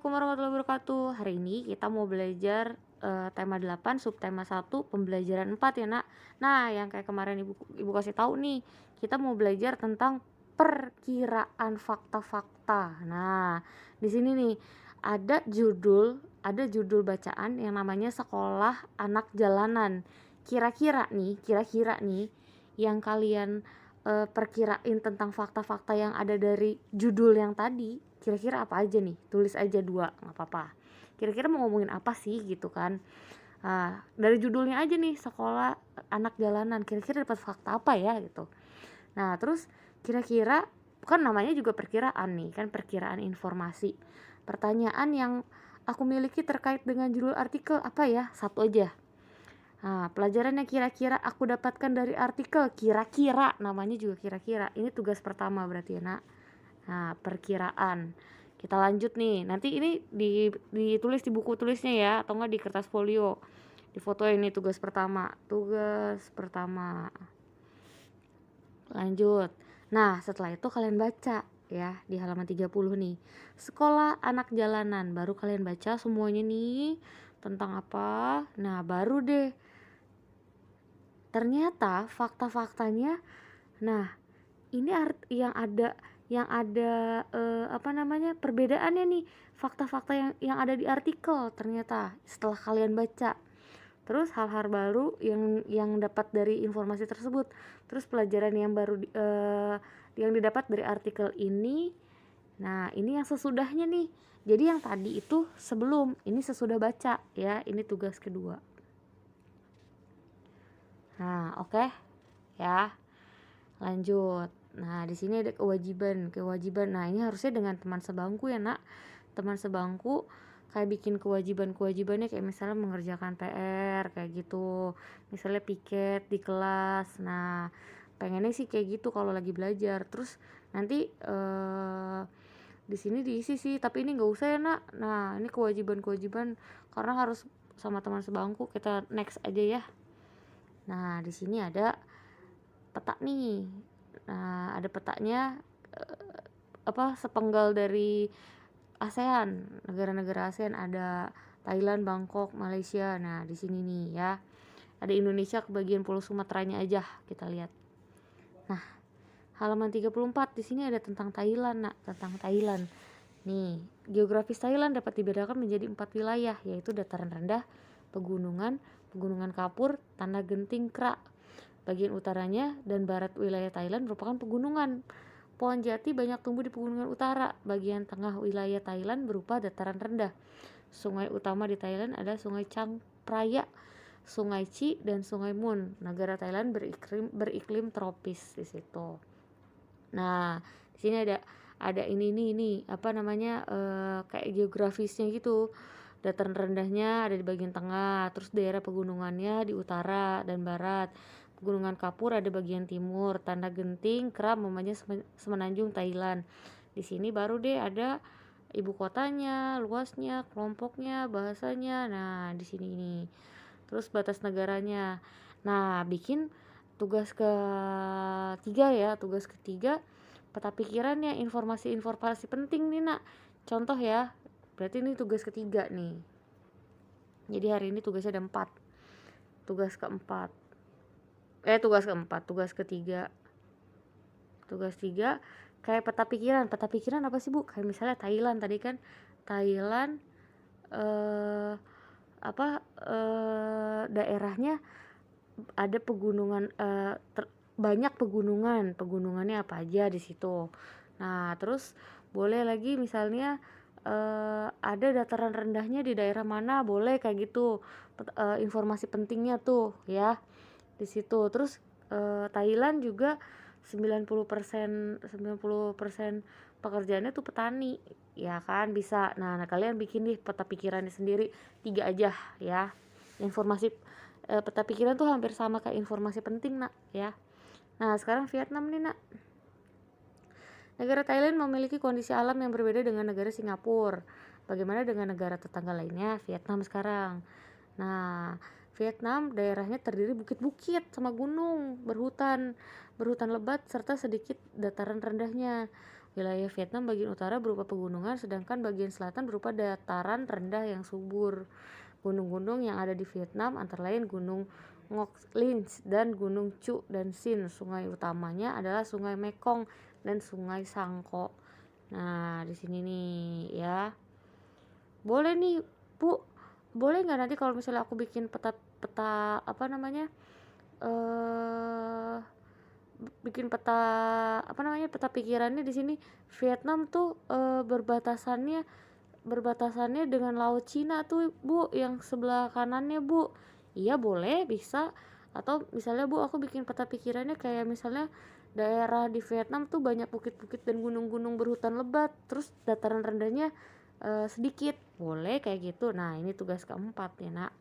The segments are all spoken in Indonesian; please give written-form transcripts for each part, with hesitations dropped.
Assalamualaikum warahmatullahi wabarakatuh. Hari ini kita mau belajar tema 8 subtema 1 pembelajaran 4 ya, Nak. Nah, yang kayak kemarin Ibu kasih tahu nih, kita mau belajar tentang perkiraan fakta-fakta. Nah, di sini nih ada judul bacaan yang namanya Sekolah Anak Jalanan. Kira-kira nih yang kalian perkirain tentang fakta-fakta yang ada dari judul yang tadi, kira-kira apa aja nih? Tulis aja 2, nggak apa-apa. Kira-kira mau ngomongin apa sih gitu kan? Nah, dari judulnya aja nih, Sekolah Anak Jalanan, kira-kira dapat fakta apa ya gitu. Nah, terus kira-kira kan namanya juga perkiraan nih, kan perkiraan informasi. Pertanyaan yang aku miliki terkait dengan judul artikel apa ya? Satu aja. Nah, pelajaran yang kira-kira aku dapatkan dari artikel, kira-kira, namanya juga kira-kira. Ini tugas pertama berarti ya, Nak. Nah, perkiraan. Kita lanjut nih. Nanti ini ditulis di buku tulisnya ya, atau enggak di kertas folio. Di foto ini tugas pertama. Tugas pertama. Lanjut. Nah, setelah itu kalian baca ya di halaman 30 nih. Sekolah Anak Jalanan. Baru kalian baca semuanya nih tentang apa. Nah, baru deh ternyata fakta-faktanya, nah ini yang ada perbedaannya nih, fakta-fakta yang ada di artikel ternyata setelah kalian baca. Terus hal-hal baru yang dapat dari informasi tersebut. Terus pelajaran yang baru yang didapat dari artikel ini. Nah, ini yang sesudahnya nih. Jadi yang tadi itu sebelum, ini sesudah baca ya. Ini tugas kedua. Nah, oke. Ya. Lanjut. Nah, di sini ada kewajiban. Nah, ini harusnya dengan teman sebangku ya, Nak. Teman sebangku kayak bikin kewajibannya kayak misalnya mengerjakan PR kayak gitu. Misalnya piket di kelas. Nah, pengennya sih kayak gitu kalau lagi belajar. Terus nanti di sini diisi sih, tapi ini nggak usah ya, Nak. Nah, ini kewajiban karena harus sama teman sebangku. Kita next aja ya. Nah, di sini ada peta nih. Nah, ada petanya sepenggal dari ASEAN, negara-negara ASEAN, ada Thailand, Bangkok, Malaysia. Nah, di sini nih ya. Ada Indonesia kebagian Pulau Sumateranya aja, kita lihat. Nah, halaman 34 di sini ada tentang Thailand, Nak, tentang Thailand. Nih, geografis Thailand dapat dibedakan menjadi 4 wilayah, yaitu dataran rendah, pegunungan kapur, tanah genting kera. Bagian utaranya dan barat wilayah Thailand merupakan pegunungan. Pohon jati banyak tumbuh di pegunungan utara. Bagian tengah wilayah Thailand berupa dataran rendah. Sungai utama di Thailand ada Sungai Chang Phraya, Sungai Chi, dan Sungai Mun. Negara Thailand beriklim tropis di situ. Nah, di sini ada ini kayak geografisnya gitu. Dataran rendahnya ada di bagian tengah, terus daerah pegunungannya di utara dan barat. Pegunungan Kapur ada bagian timur, Tanah Genting, Kram namanya semenanjung Thailand. Di sini baru deh ada ibu kotanya, luasnya, kelompoknya, bahasanya. Nah, di sini ini. Terus batas negaranya. Nah, bikin tugas ketiga peta pikirannya, informasi penting nih, Nak. Contoh ya. Berarti ini tugas ketiga nih. Jadi hari ini tugasnya ada 4. Tugas ketiga. Tugas 3 kayak peta pikiran. Peta pikiran apa sih, Bu? Kayak misalnya Thailand tadi kan. Thailand daerahnya ada pegunungan, banyak pegunungannya apa aja di situ. Nah, terus boleh lagi misalnya ada dataran rendahnya di daerah mana, boleh kayak gitu. Informasi pentingnya tuh ya di situ. Terus Thailand juga 90% pekerjaannya tuh petani ya kan, bisa. Nah, kalian bikin nih peta pikirannya sendiri 3 aja ya. Informasi peta pikiran tuh hampir sama kayak informasi penting, Nak ya. Nah, sekarang Vietnam nih, Nak. Negara Thailand memiliki kondisi alam yang berbeda dengan negara Singapura. Bagaimana dengan negara tetangga lainnya, Vietnam sekarang? Nah, Vietnam daerahnya terdiri bukit-bukit sama gunung, berhutan lebat serta sedikit dataran rendahnya. Wilayah Vietnam bagian utara berupa pegunungan, sedangkan bagian selatan berupa dataran rendah yang subur. Gunung-gunung yang ada di Vietnam antara lain Gunung Ngoc Linh dan Gunung Chu dan Sin. Sungai utamanya adalah Sungai Mekong dan Sungai Sangko. Nah, di sini nih ya. Boleh nih, Bu. Boleh nggak nanti kalau misalnya aku bikin peta apa namanya? eh bikin peta pikirannya di sini. Vietnam tuh berbatasannya dengan Laut Cina tuh, Bu, yang sebelah kanannya, Bu. Iya, boleh, bisa. Atau misalnya, Bu, aku bikin peta pikirannya kayak misalnya daerah di Vietnam tuh banyak bukit-bukit dan gunung-gunung berhutan lebat, terus dataran rendahnya sedikit. Boleh kayak gitu. Nah, ini tugas keempat ya, Nak.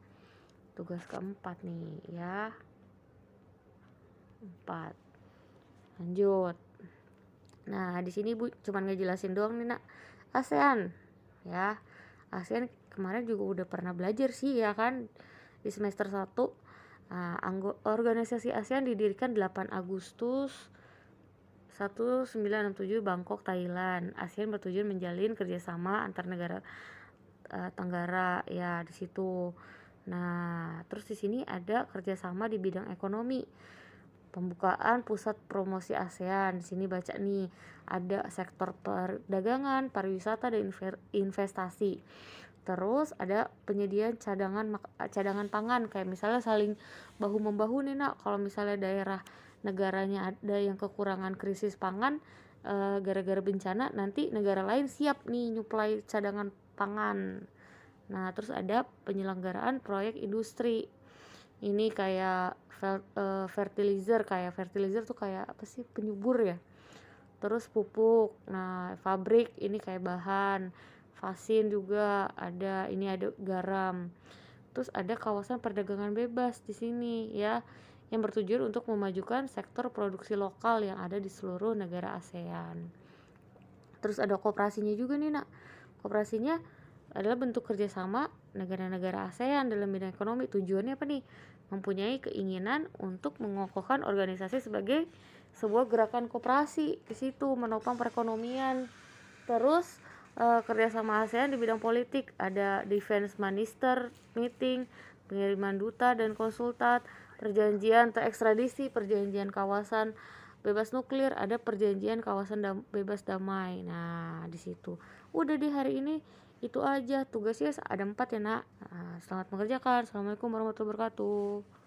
Tugas keempat nih ya. 4. Lanjut. Nah, di sini Bu cuman ngejelasin doang nih, Nak. ASEAN ya. ASEAN kemarin juga udah pernah belajar sih ya kan di semester 1. Nah, organisasi ASEAN didirikan 8 Agustus 1967 Bangkok, Thailand. ASEAN bertujuan menjalin kerjasama antar negara Tenggara ya di situ. Nah, terus di sini ada kerjasama di bidang ekonomi. Pembukaan pusat promosi ASEAN. Di sini baca nih, ada sektor perdagangan, pariwisata dan investasi. Terus ada penyediaan cadangan pangan, kayak misalnya saling bahu membahu nih, Nak. Kalau misalnya daerah negaranya ada yang kekurangan krisis pangan gara-gara bencana, nanti negara lain siap nih nyuplai cadangan pangan. Nah, terus ada penyelenggaraan proyek industri. Ini kayak fertilizer tuh kayak apa sih, penyubur ya. Terus pupuk. Nah, pabrik ini kayak bahan. Vaksin juga ada, ini ada garam. Terus ada kawasan perdagangan bebas di sini ya, yang bertujuan untuk memajukan sektor produksi lokal yang ada di seluruh negara ASEAN. Terus ada koperasinya juga nih, Nak. Koperasinya adalah bentuk kerjasama negara-negara ASEAN dalam bidang ekonomi. Tujuannya apa nih? Mempunyai keinginan untuk mengokohkan organisasi sebagai sebuah gerakan koperasi di situ, menopang perekonomian. Terus kerjasama ASEAN di bidang politik, ada defense minister meeting, pengiriman duta dan konsultat, perjanjian terekstradisi, perjanjian kawasan bebas nuklir, ada perjanjian kawasan bebas damai. Nah, di situ. Udah di hari ini itu aja tugasnya, ada 4 ya, Nak. Nah, selamat mengerjakan. Assalamualaikum warahmatullahi wabarakatuh.